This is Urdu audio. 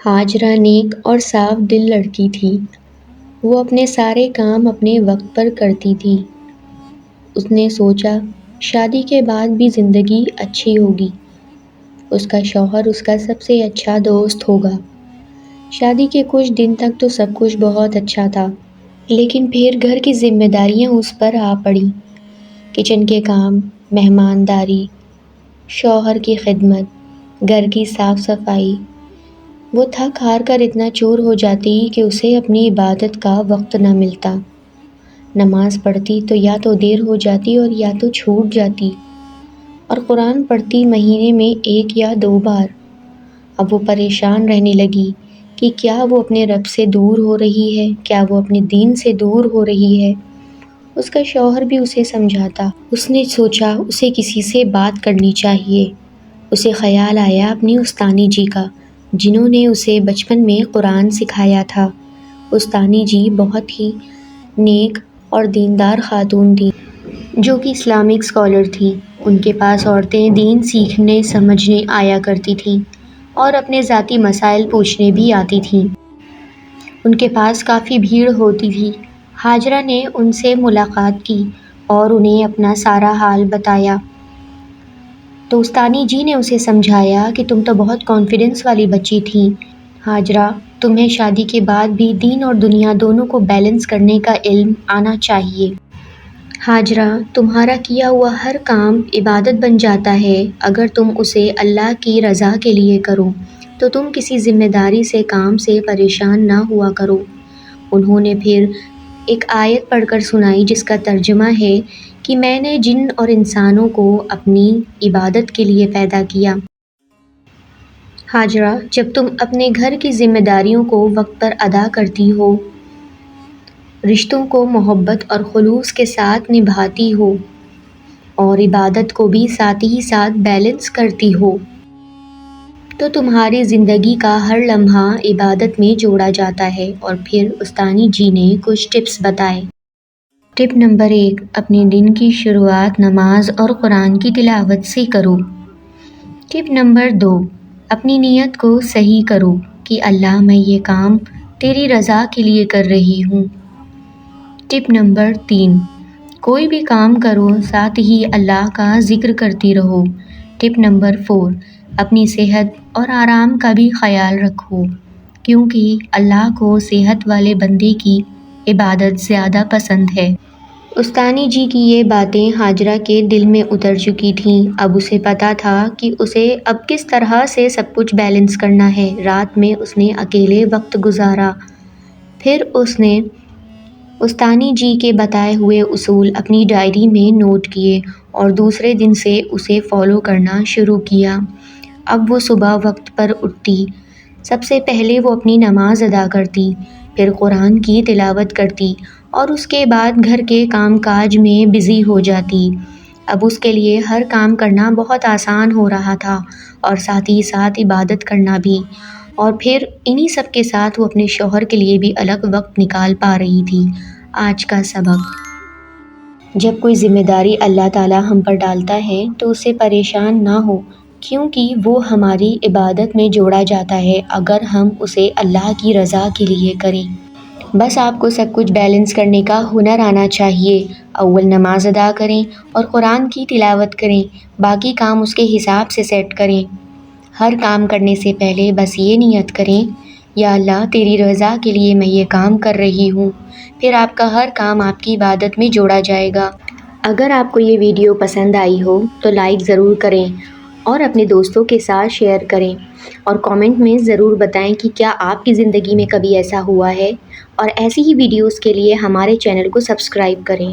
ہاجرہ نیک اور صاف دل لڑکی تھی۔ وہ اپنے سارے کام اپنے وقت پر کرتی تھی۔ اس نے سوچا شادی کے بعد بھی زندگی اچھی ہوگی۔ اس کا شوہر اس کا سب سے اچھا دوست ہوگا۔ شادی کے کچھ دن تک تو سب کچھ بہت اچھا تھا، لیکن پھر گھر کی ذمہ داریاں اس پر آ پڑیں۔ کچن کے کام، مہمانداری، شوہر کی خدمت، گھر کی صاف صفائی۔ وہ تھک ہار کر اتنا چور ہو جاتی کہ اسے اپنی عبادت کا وقت نہ ملتا۔ نماز پڑھتی تو یا تو دیر ہو جاتی اور یا تو چھوٹ جاتی، اور قرآن پڑھتی مہینے میں 1 یا 2 بار۔ اب وہ پریشان رہنے لگی کہ کیا وہ اپنے رب سے دور ہو رہی ہے، کیا وہ اپنے دین سے دور ہو رہی ہے۔ اس کا شوہر بھی اسے سمجھاتا۔ اس نے سوچا اسے کسی سے بات کرنی چاہیے۔ اسے خیال آیا اپنی استانی جی کا، جنہوں نے اسے بچپن میں قرآن سکھایا تھا۔ استانی جی بہت ہی نیک اور دیندار خاتون تھیں، جو کہ اسلامک اسکالر تھیں۔ ان کے پاس عورتیں دین سیکھنے سمجھنے آیا کرتی تھیں اور اپنے ذاتی مسائل پوچھنے بھی آتی تھیں۔ ان کے پاس کافی بھیڑ ہوتی تھی۔ ہاجرہ نے ان سے ملاقات کی اور انہیں اپنا سارا حال بتایا تو استانی جی نے اسے سمجھایا کہ تم تو بہت کانفیڈنس والی بچی تھی ہاجرہ، تمہیں شادی کے بعد بھی دین اور دنیا دونوں کو بیلنس کرنے کا علم آنا چاہیے۔ ہاجرہ، تمہارا کیا ہوا ہر کام عبادت بن جاتا ہے اگر تم اسے اللہ کی رضا کے لیے کرو، تو تم کسی ذمہ داری سے کام سے پریشان نہ ہوا کرو۔ انہوں نے پھر ایک آیت پڑھ کر سنائی جس کا ترجمہ ہے کہ میں نے جن اور انسانوں کو اپنی عبادت کے لیے پیدا کیا۔ ہاجرہ، جب تم اپنے گھر کی ذمہ داریوں کو وقت پر ادا کرتی ہو، رشتوں کو محبت اور خلوص کے ساتھ نبھاتی ہو اور عبادت کو بھی ساتھ ہی ساتھ بیلنس کرتی ہو، تو تمہاری زندگی کا ہر لمحہ عبادت میں جوڑا جاتا ہے۔ اور پھر استانی جی نے کچھ ٹپس بتائے۔ ٹپ نمبر 1، اپنے دن کی شروعات نماز اور قرآن کی تلاوت سے کرو۔ ٹپ نمبر 2، اپنی نیت کو صحیح کرو کہ اللہ میں یہ کام تیری رضا کے لیے کر رہی ہوں۔ ٹپ نمبر 3، کوئی بھی کام کرو ساتھ ہی اللہ کا ذکر کرتی رہو۔ ٹپ نمبر 4، اپنی صحت اور آرام کا بھی خیال رکھو، کیونکہ اللہ کو صحت والے بندے کی عبادت زیادہ پسند ہے۔ استانی جی کی یہ باتیں ہاجرہ کے دل میں اتر چکی تھیں۔ اب اسے پتہ تھا کہ اسے اب کس طرح سے سب کچھ بیلنس کرنا ہے۔ رات میں اس نے اکیلے وقت گزارا، پھر اس نے استانی جی کے بتائے ہوئے اصول اپنی ڈائری میں نوٹ کیے اور دوسرے دن سے اسے فالو کرنا شروع کیا۔ اب وہ صبح وقت پر اٹھتی، سب سے پہلے وہ اپنی نماز ادا کرتی، پھر قرآن کی تلاوت کرتی اور اس کے بعد گھر کے کام کاج میں بزی ہو جاتی۔ اب اس کے لیے ہر کام کرنا بہت آسان ہو رہا تھا اور ساتھ ہی ساتھ عبادت کرنا بھی، اور پھر انہی سب کے ساتھ وہ اپنے شوہر کے لیے بھی الگ وقت نکال پا رہی تھی۔ آج کا سبق: جب کوئی ذمہ داری اللہ تعالیٰ ہم پر ڈالتا ہے تو اس سے پریشان نہ ہو، کیونکہ وہ ہماری عبادت میں جوڑا جاتا ہے اگر ہم اسے اللہ کی رضا کے لیے کریں۔ بس آپ کو سب کچھ بیلنس کرنے کا ہنر آنا چاہیے۔ اول نماز ادا کریں اور قرآن کی تلاوت کریں، باقی کام اس کے حساب سے سیٹ کریں۔ ہر کام کرنے سے پہلے بس یہ نیت کریں، یا اللہ تیری رضا کے لیے میں یہ کام کر رہی ہوں، پھر آپ کا ہر کام آپ کی عبادت میں جوڑا جائے گا۔ اگر آپ کو یہ ویڈیو پسند آئی ہو تو لائک ضرور کریں اور اپنے دوستوں کے ساتھ شیئر کریں، اور کامنٹ میں ضرور بتائیں کہ کیا آپ کی زندگی میں کبھی ایسا ہوا ہے، اور ایسی ہی ویڈیوز کے لیے ہمارے چینل کو سبسکرائب کریں۔